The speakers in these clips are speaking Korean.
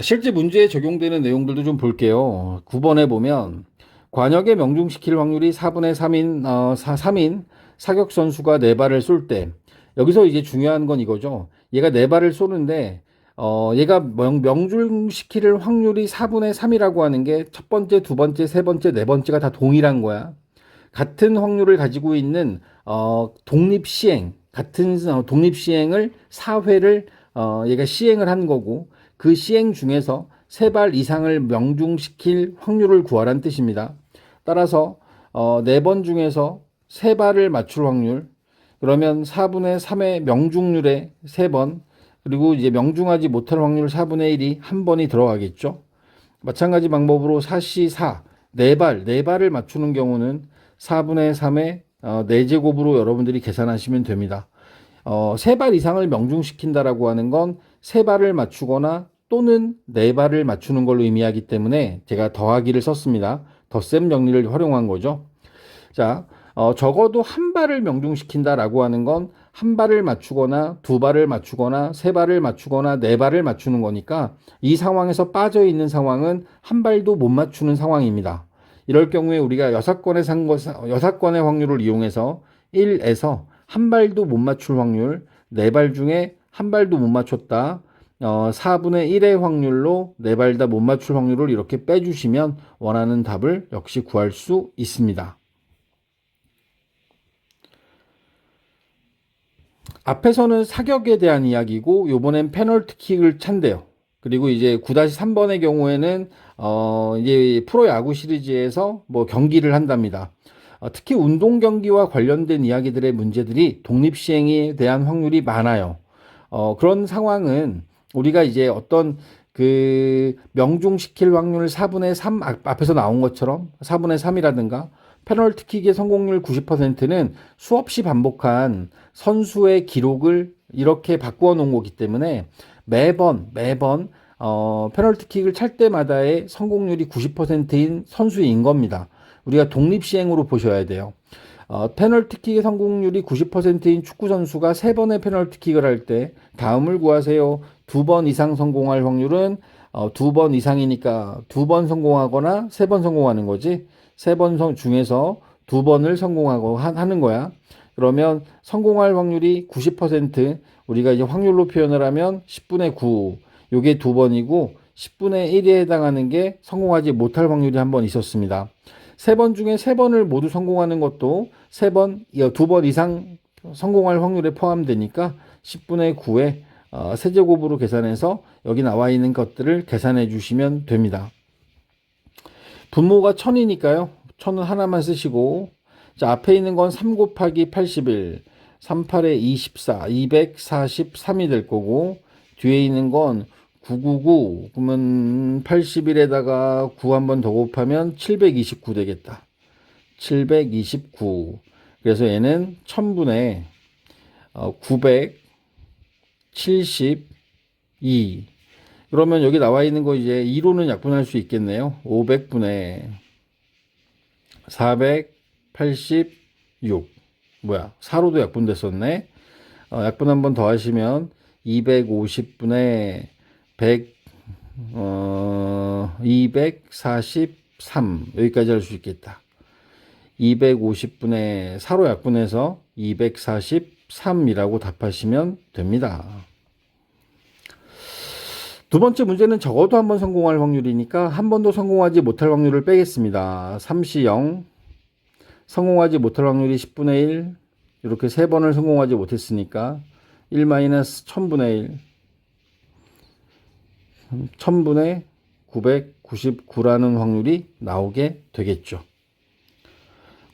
실제 문제에 적용되는 내용들도 좀 볼게요. 9번에 보면 관역에 명중시킬 확률이 4분의 3인 3인 사격 선수가 4발을 쏠 때, 여기서 이제 중요한 건 이거죠. 얘가 4발을 쏘는데 얘가 명중시킬 확률이 4분의 3이라고 하는 게 첫 번째, 두 번째, 세 번째, 네 번째가 다 동일한 거야. 같은 확률을 가지고 있는 독립 시행, 같은 독립 시행을 4회를 얘가 시행을 한 거고, 그 시행 중에서 3발 이상을 명중시킬 확률을 구하라는 뜻입니다. 따라서 4번 중에서 3발을 맞출 확률, 그러면 4분의 3의 명중률에 3번, 그리고 이제 명중하지 못할 확률 4분의 1이 한 번이 들어가겠죠. 마찬가지 방법으로 4C4, 4발을 맞추는 경우는 4분의 3의 4제곱으로 여러분들이 계산하시면 됩니다. 3발 이상을 명중시킨다라고 하는 건 3발을 맞추거나 또는 4발을 맞추는 걸로 의미하기 때문에 제가 더하기를 썼습니다. 덧셈 정리를 활용한 거죠. 자, 적어도 한 발을 명중시킨다라고 하는 건 한 발을 맞추거나 두 발을 맞추거나 세 발을 맞추거나 네 발을 맞추는 거니까, 이 상황에서 빠져 있는 상황은 한 발도 못 맞추는 상황입니다. 이럴 경우에 우리가 여사건의 확률을 이용해서 1에서 한 발도 못 맞출 확률, 네 발 중에 한 발도 못 맞췄다, 4분의 1의 확률로 네 발 다 못 맞출 확률을 이렇게 빼주시면 원하는 답을 역시 구할 수 있습니다. 앞에서는 사격에 대한 이야기고, 요번엔 페널티킥을 찬대요. 그리고 이제 9-3번의 경우에는 이제 프로야구 시리즈에서 뭐 경기를 한답니다. 특히 운동 경기와 관련된 이야기들의 문제들이 독립 시행에 대한 확률이 많아요. 그런 상황은 우리가 이제 어떤 그 명중시킬 확률 4분의 3, 앞에서 나온 것처럼 4분의 3이라든가, 페널티킥의 성공률 90%는 수없이 반복한 선수의 기록을 이렇게 바꾸어 놓은 거기 때문에 매번 페널티킥을 찰 때마다의 성공률이 90%인 선수인 겁니다. 우리가 독립시행으로 보셔야 돼요. 페널티킥의 성공률이 90%인 축구 선수가 3번의 페널티킥을 할 때 다음을 구하세요. 2번 이상 성공할 확률은 2번 이상이니까 2번 성공하거나 3번 성공하는 거지. 3번 중에서 2번을 성공하고 하는 거야. 그러면 성공할 확률이 90%, 우리가 이제 확률로 표현을 하면 10분의 9, 요게 2번이고 10분의 1에 해당하는 게 성공하지 못할 확률이 한 번 있었습니다. 3번 중에 3번을 모두 성공하는 것도 2번 이상 성공할 확률에 포함되니까 10분의 9에 세제곱으로 계산해서 여기 나와 있는 것들을 계산해 주시면 됩니다. 분모가 1000이니까요. 1000은 하나만 쓰시고, 자, 앞에 있는 건 3 곱하기 81, 38에 24, 243이 될 거고, 뒤에 있는 건 999, 그러면 81에다가 9 한 번 더 곱하면 729 되겠다. 729. 그래서 얘는 1000분의 972. 그러면 여기 나와 있는 거 이제 2로는 약분할 수 있겠네요. 500분의 486. 뭐야, 4로도 약분됐었네. 약분 한 번 더 하시면 250분의 100, 243. 여기까지 할 수 있겠다. 250분의 4로 약분해서 243이라고 답하시면 됩니다. 두 번째 문제는 적어도 한 번 성공할 확률이니까 한 번도 성공하지 못할 확률을 빼겠습니다. 3시 0, 성공하지 못할 확률이 10분의 1, 이렇게 3번을 성공하지 못했으니까 1-1000분의 1, 1000분의 999라는 확률이 나오게 되겠죠.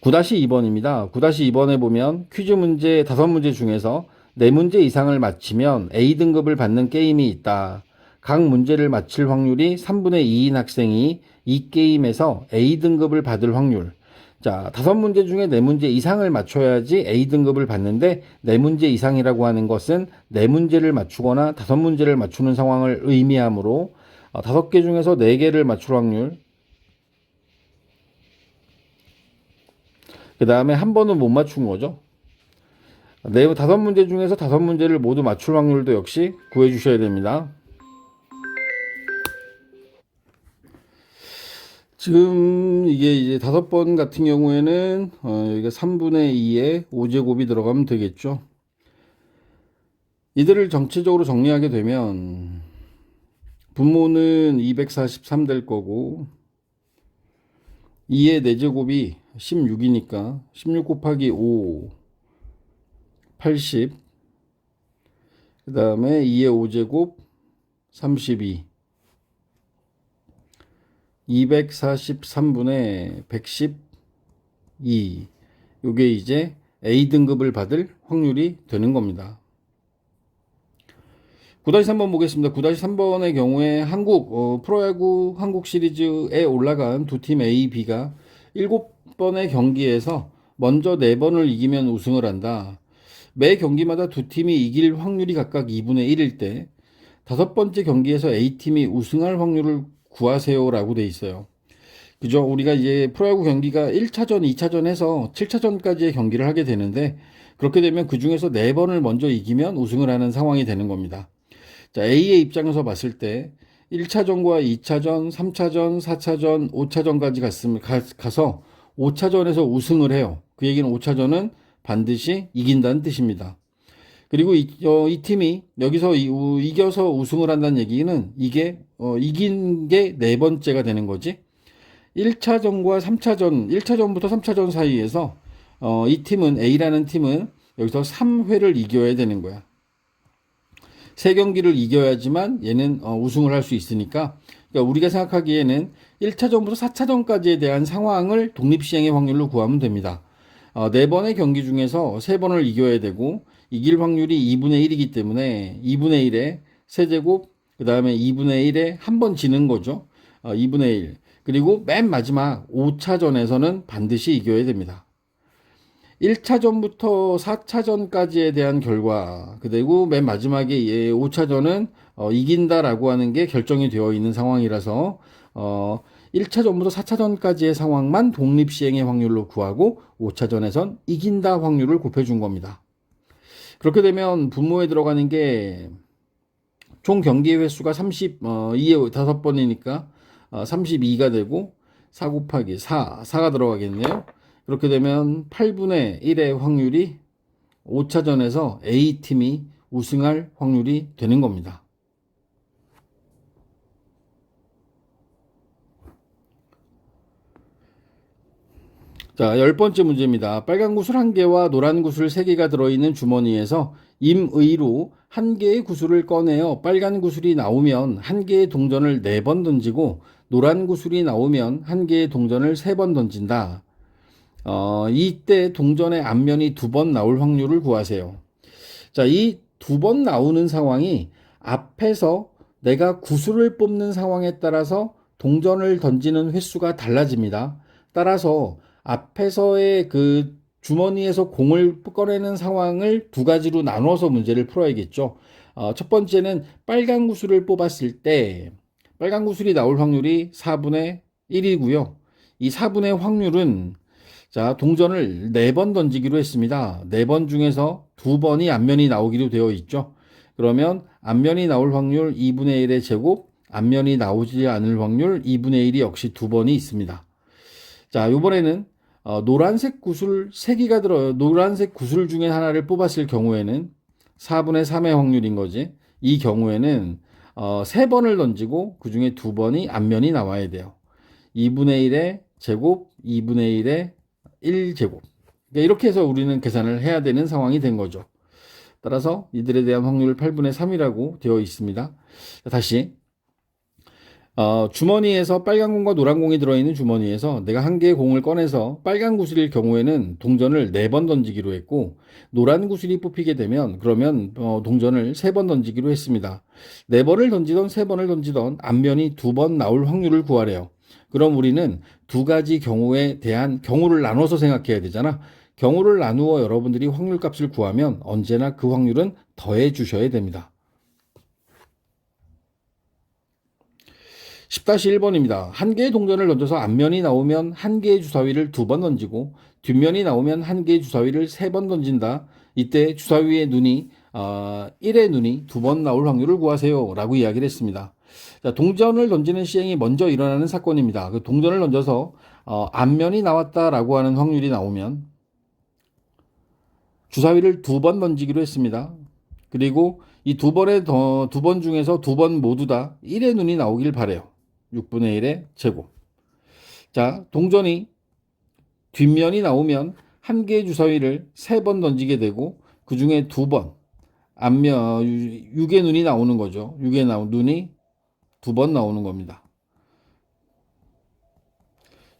9-2번입니다. 9-2번에 보면 퀴즈 문제 5문제 중에서 4문제 이상을 맞히면 A등급을 받는 게임이 있다. 각 문제를 맞힐 확률이 3분의 2인 학생이 이 게임에서 A등급을 받을 확률. 자, 5문제 중에 4문제 이상을 맞춰야지 A등급을 받는데, 4문제 이상이라고 하는 것은 4문제를 맞추거나 5문제를 맞추는 상황을 의미하므로 5개 중에서 4개를 맞출 확률, 그 다음에 한 번은 못 맞춘 거죠. 5문제 중에서 5문제를 모두 맞출 확률도 역시 구해 주셔야 됩니다. 지금 이게 이제 5번 같은 경우에는 여기가 3분의 2에 5제곱이 들어가면 되겠죠. 이들을 전체적으로 정리하게 되면 분모는 243 될 거고 2의 4제곱이 16이니까 16 곱하기 5 80, 그 다음에 2의 5제곱 32, 243분의 112. 요게 이제 A등급을 받을 확률이 되는 겁니다. 9-3번 보겠습니다. 9-3번의 경우에 프로야구 한국 시리즈에 올라간 두 팀 A, B가 7번의 경기에서 먼저 4번을 이기면 우승을 한다. 매 경기마다 두 팀이 이길 확률이 각각 2분의 1일 때 5번째 경기에서 A팀이 우승할 확률을 구하세요라고 돼 있어요. 그죠? 우리가 이제 프로야구 경기가 1차전, 2차전 해서 7차전까지의 경기를 하게 되는데 그렇게 되면 그 중에서 4번을 먼저 이기면 우승을 하는 상황이 되는 겁니다. 자, A의 입장에서 봤을 때 1차전과 2차전, 3차전, 4차전, 5차전까지 가서 5차전에서 우승을 해요. 그 얘기는 5차전은 반드시 이긴다는 뜻입니다. 그리고 이 팀이 여기서 이겨서 우승을 한다는 얘기는 이게 이긴 게 4번째가 되는 거지. 1차전과 3차전, 1차전부터 3차전 사이에서 이 팀은 A라는 팀은 여기서 3회를 이겨야 되는 거야. 3경기를 이겨야지만 얘는 우승을 할 수 있으니까 그러니까 우리가 생각하기에는 1차전부터 4차전까지에 대한 상황을 독립시행의 확률로 구하면 됩니다. 4번의 경기 중에서 3번을 이겨야 되고 이길 확률이 2분의 1이기 때문에 2분의 1에 세제곱 그 다음에 2분의 1에 한 번 지는 거죠. 2분의 1 그리고 맨 마지막 5차전에서는 반드시 이겨야 됩니다. 1차전부터 4차전까지에 대한 결과 그리고 맨 마지막에 5차전은 이긴다라고 하는 게 결정이 되어 있는 상황이라서 1차전부터 4차전까지의 상황만 독립시행의 확률로 구하고 5차전에선 이긴다 확률을 곱해준 겁니다. 그렇게 되면 분모에 들어가는 게 총 경기 횟수가 2에 5번이니까 32가 되고 4 곱하기 4가 들어가겠네요. 그렇게 되면 8분의 1의 확률이 5차전에서 A팀이 우승할 확률이 되는 겁니다. 자, 10번째 문제입니다. 빨간 구슬 1개와 노란 구슬 3개가 들어있는 주머니에서 임의로 1개의 구슬을 꺼내어 빨간 구슬이 나오면 1개의 동전을 4번 던지고 노란 구슬이 나오면 1개의 동전을 3번 던진다. 이때 동전의 앞면이 2번 나올 확률을 구하세요. 자, 이 2번 나오는 상황이 앞에서 내가 구슬을 뽑는 상황에 따라서 동전을 던지는 횟수가 달라집니다. 따라서 앞에서의 그 주머니에서 공을 꺼내는 상황을 두 가지로 나눠서 문제를 풀어야겠죠. 첫 번째는 빨간 구슬을 뽑았을 때 빨간 구슬이 나올 확률이 4분의 1이고요. 이 4분의 확률은 자, 동전을 4번 던지기로 했습니다. 4번 중에서 2번이 앞면이 나오기로 되어 있죠. 그러면 앞면이 나올 확률 2분의 1의 제곱, 앞면이 나오지 않을 확률 2분의 1이 역시 2번이 있습니다. 자, 이번에는 노란색 구슬 3개가 노란색 구슬 중에 하나를 뽑았을 경우에는 4분의 3의 확률인 거지. 이 경우에는 3번을 던지고 그 중에 2번이 앞면이 나와야 돼요. 2분의 1의 제곱, 2분의 1의 1제곱. 그러니까 이렇게 해서 우리는 계산을 해야 되는 상황이 된 거죠. 따라서 이들에 대한 확률 8분의 3이라고 되어 있습니다. 다시 주머니에서 빨간 공과 노란 공이 들어있는 주머니에서 내가 1개의 공을 꺼내서 빨간 구슬일 경우에는 동전을 4번 던지기로 했고 노란 구슬이 뽑히게 되면 그러면 동전을 3번 던지기로 했습니다. 4번을 던지던 3번을 던지던 앞면이 2번 나올 확률을 구하래요. 그럼 우리는 두 가지 경우에 대한 경우를 나눠서 생각해야 되잖아. 경우를 나누어 여러분들이 확률 값을 구하면 언제나 그 확률은 더해 주셔야 됩니다. 10-1번입니다. 1개의 동전을 던져서 앞면이 나오면 1개의 주사위를 2번 던지고 뒷면이 나오면 1개의 주사위를 3번 던진다. 이때 주사위의 눈이 1의 눈이 2번 나올 확률을 구하세요 라고 이야기를 했습니다. 자, 동전을 던지는 시행이 먼저 일어나는 사건입니다. 그 동전을 던져서 앞면이 나왔다라고 하는 확률이 나오면 주사위를 2번 던지기로 했습니다. 그리고 이 두 번 중에서 2번 모두 다 1의 눈이 나오길 바래요. 6분의 1의 제곱. 자, 동전이 뒷면이 나오면 한 개의 주사위를 3번 던지게 되고 그 중에 2번 앞면 6의 눈이 나오는 거죠. 6의 눈이 2번 나오는 겁니다.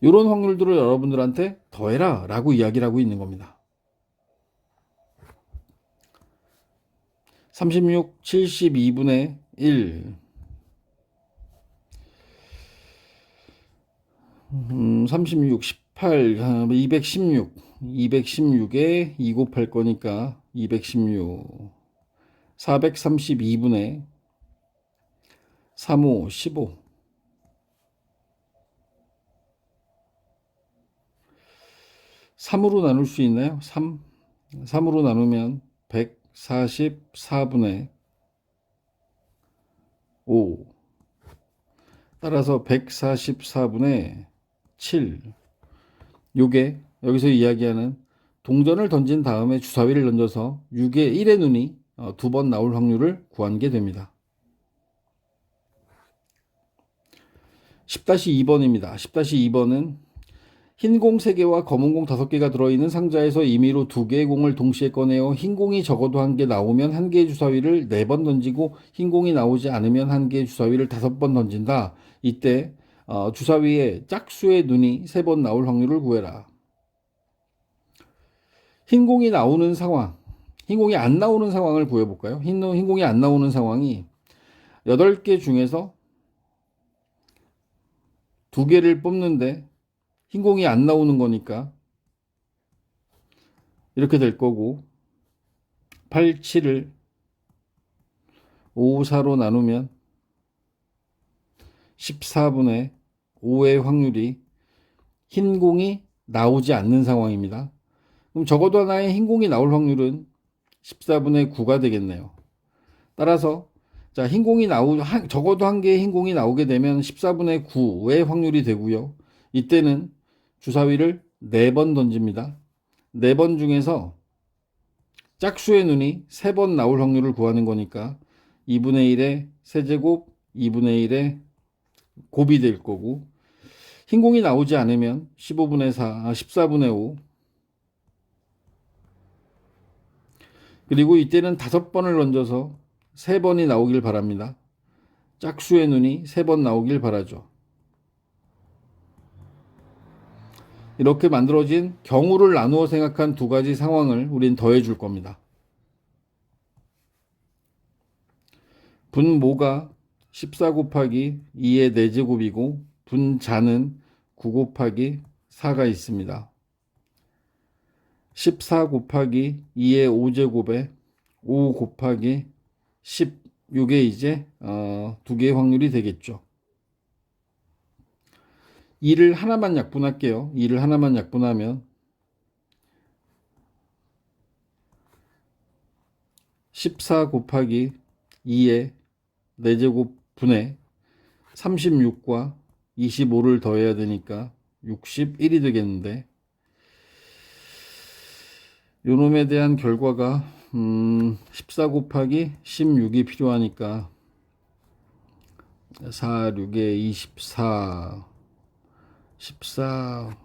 이런 확률들을 여러분들한테 더해라 라고 이야기를 하고 있는 겁니다. 36, 72분의 1 36, 18, 216 216에 2 곱할 거니까 216 432분의 35, 15 3으로 나눌 수 있나요? 3으로 나누면 144분의 5 따라서 144분의 7 요게 여기서 이야기하는 동전을 던진 다음에 주사위를 던져서 6의 1의 눈이 2번 나올 확률을 구한 게 됩니다. 10-2번입니다. 10-2번은 흰 공 3개와 검은 공 5개가 들어있는 상자에서 임의로 2개의 공을 동시에 꺼내어 흰 공이 적어도 1개 나오면 1개의 주사위를 4번 던지고 흰 공이 나오지 않으면 1개의 주사위를 5번 던진다. 이때 주사위에 짝수의 눈이 3번 나올 확률을 구해라. 흰 공이 나오는 상황, 흰 공이 안 나오는 상황을 구해볼까요? 흰 공이 안 나오는 상황이 8개 중에서 2개를 뽑는데 흰 공이 안 나오는 거니까 이렇게 될 거고 8, 7을 5, 4로 나누면 14분의 5의 확률이 흰 공이 나오지 않는 상황입니다. 그럼 적어도 하나의 흰 공이 나올 확률은 14분의 9가 되겠네요. 따라서 자, 흰 공이 적어도 1개의 흰 공이 나오게 되면 14분의 9의 확률이 되고요. 이때는 주사위를 4번 던집니다. 4번 중에서 짝수의 눈이 3번 나올 확률을 구하는 거니까 2분의 1의 세제곱 2분의 1의 곱이 될 거고 흰 공이 나오지 않으면 15분의 4, 14분의 5 그리고 이때는 5번을 던져서 3번이 나오길 바랍니다. 짝수의 눈이 3번 나오길 바라죠. 이렇게 만들어진 경우를 나누어 생각한 2가지 상황을 우린 더해 줄 겁니다. 분모가 14 곱하기 2의 4제곱이고 분자는 9 곱하기 4가 있습니다. 14 곱하기 2의 5제곱에 5 곱하기 10 요게 이제 2개의 확률이 되겠죠. 2를 하나만 약분할게요. 2를 하나만 약분하면 14 곱하기 2의 4제곱 분의 36과 25를 더해야 되니까 61이 되겠는데 요놈에 대한 결과가 14 곱하기 16이 필요하니까 4, 6에 24 14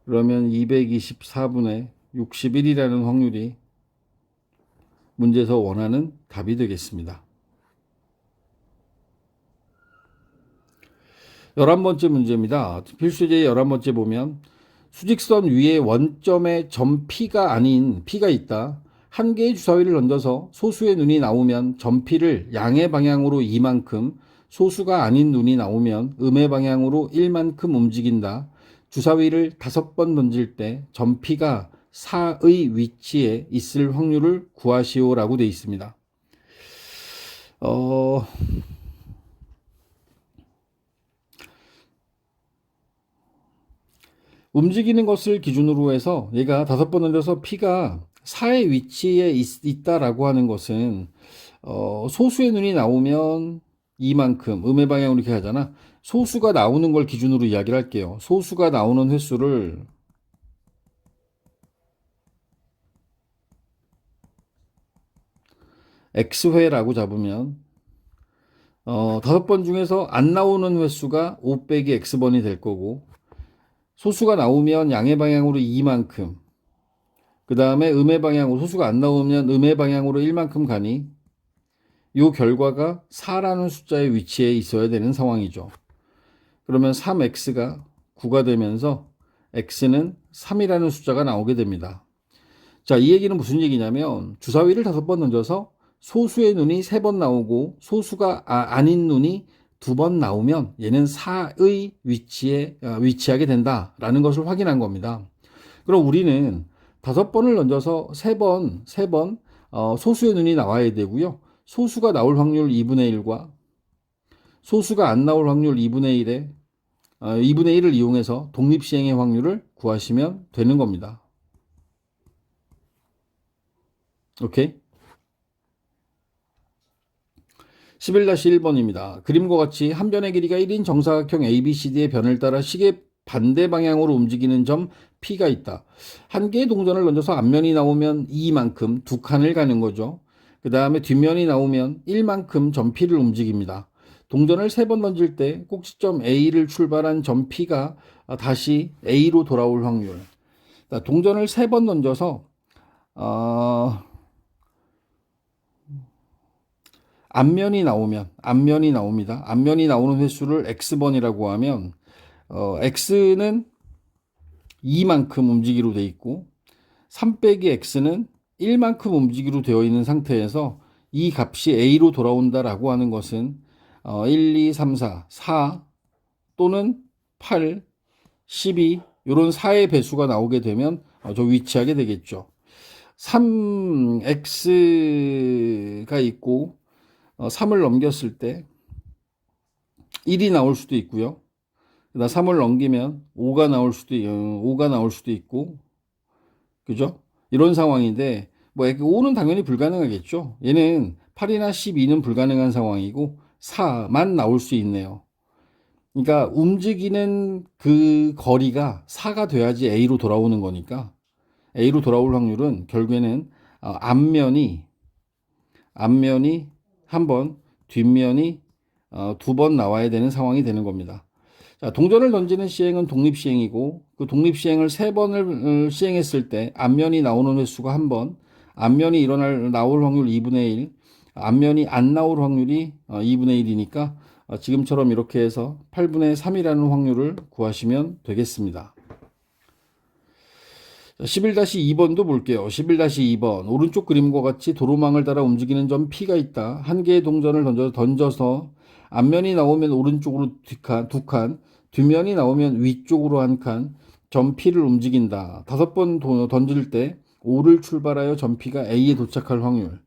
그러면 224분의 61이라는 확률이 문제에서 원하는 답이 되겠습니다. 11번째 문제입니다. 필수제 11번째 보면 수직선 위에 원점에 점 P가 아닌 P가 있다. 한 개의 주사위를 던져서 소수의 눈이 나오면 점 P를 양의 방향으로 2만큼 소수가 아닌 눈이 나오면 음의 방향으로 1만큼 움직인다. 주사위를 5번 던질 때 점 P가 4의 위치에 있을 확률을 구하시오라고 되어 있습니다. 움직이는 것을 기준으로 해서 얘가 5번 던져서 P가 4의 위치에 있다라고 하는 것은 소수의 눈이 나오면 이만큼 음의 방향으로 이렇게 하잖아. 소수가 나오는 걸 기준으로 이야기를 할게요. 소수가 나오는 횟수를 x회라고 잡으면 5번 중에서 안 나오는 횟수가 5 빼기 x번이 될 거고, 소수가 나오면 양의 방향으로 2만큼, 그 다음에 음의 방향으로 소수가 안 나오면 음의 방향으로 1만큼 가니 이 결과가 4라는 숫자의 위치에 있어야 되는 상황이죠. 그러면 3x가 9가 되면서 x는 3이라는 숫자가 나오게 됩니다. 자, 이 얘기는 무슨 얘기냐면 주사위를 5번 던져서 소수의 눈이 3번 나오고 소수가 아닌 눈이 2번 나오면 얘는 4의 위치에 위치하게 된다라는 것을 확인한 겁니다. 그럼 우리는 5번을 던져서 3번 소수의 눈이 나와야 되고요. 소수가 나올 확률 2분의 1과 소수가 안 나올 확률 2분의 1을 이용해서 독립시행의 확률을 구하시면 되는 겁니다. 오케이? 11-1번입니다. 그림과 같이 한 변의 길이가 1인 정사각형 ABCD의 변을 따라 시계 반대 방향으로 움직이는 점 P가 있다. 한 개의 동전을 던져서 앞면이 나오면 2만큼 2칸을 가는 거죠. 그 다음에 뒷면이 나오면 1만큼 점 P를 움직입니다. 동전을 3번 던질 때 꼭지점 A를 출발한 점 P가 다시 A로 돌아올 확률. 동전을 3번 던져서 앞면이 나옵니다. 앞면이 나오는 횟수를 x번이라고 하면 x는 2만큼 움직이로 되어 있고 3 빼기 x는 1만큼 움직이로 되어 있는 상태에서 이 값이 a로 돌아온다라고 하는 것은 1, 2, 3, 4 또는 8, 12 이런 4의 배수가 나오게 되면 저 위치하게 되겠죠. 3x가 있고 3을 넘겼을 때 1이 나올 수도 있고요. 그다음 3을 넘기면 5가 나올 수도 있고, 그죠? 이런 상황인데, 뭐 5는 당연히 불가능하겠죠. 얘는 8이나 12는 불가능한 상황이고 4만 나올 수 있네요. 그러니까 움직이는 그 거리가 4가 돼야지 A로 돌아오는 거니까 A로 돌아올 확률은 결국에는 앞면이 한 번, 뒷면이 2번 나와야 되는 상황이 되는 겁니다. 자, 동전을 던지는 시행은 독립시행이고 그 독립시행을 3번을 시행했을 때 앞면이 나오는 횟수가 1번, 앞면이 나올 확률 2분의 1, 앞면이 안 나올 확률이 2분의 1이니까 지금처럼 이렇게 해서 8분의 3이라는 확률을 구하시면 되겠습니다. 11-2번도 볼게요. 11-2번. 오른쪽 그림과 같이 도로망을 따라 움직이는 점 P가 있다. 한 개의 동전을 던져서 앞면이 나오면 오른쪽으로 두 칸, 뒷면이 나오면 위쪽으로 한 칸, 점 P를 움직인다. 5번 던질 때 5를 출발하여 점 P가 A에 도착할 확률.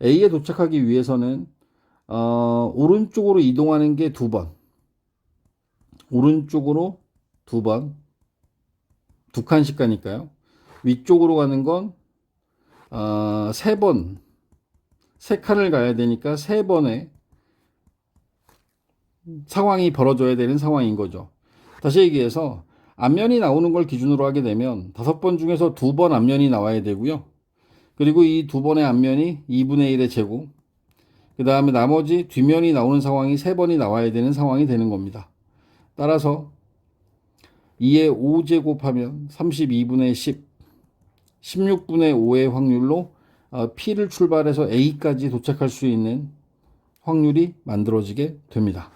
A에 도착하기 위해서는 오른쪽으로 이동하는 게 2번. 오른쪽으로 2번. 2칸씩 가니까요. 위쪽으로 가는 건 3번, 3칸을 가야 되니까 3번의 상황이 벌어져야 되는 상황인 거죠. 다시 얘기해서 앞면이 나오는 걸 기준으로 하게 되면 5번 중에서 2번 앞면이 나와야 되고요. 그리고 이 2번의 앞면이 2분의 1의 제곱, 그 다음에 나머지 뒷면이 나오는 상황이 3번이 나와야 되는 상황이 되는 겁니다. 따라서 2에 5 제곱하면 32분의 10, 16분의 5의 확률로 P를 출발해서 A까지 도착할 수 있는 확률이 만들어지게 됩니다.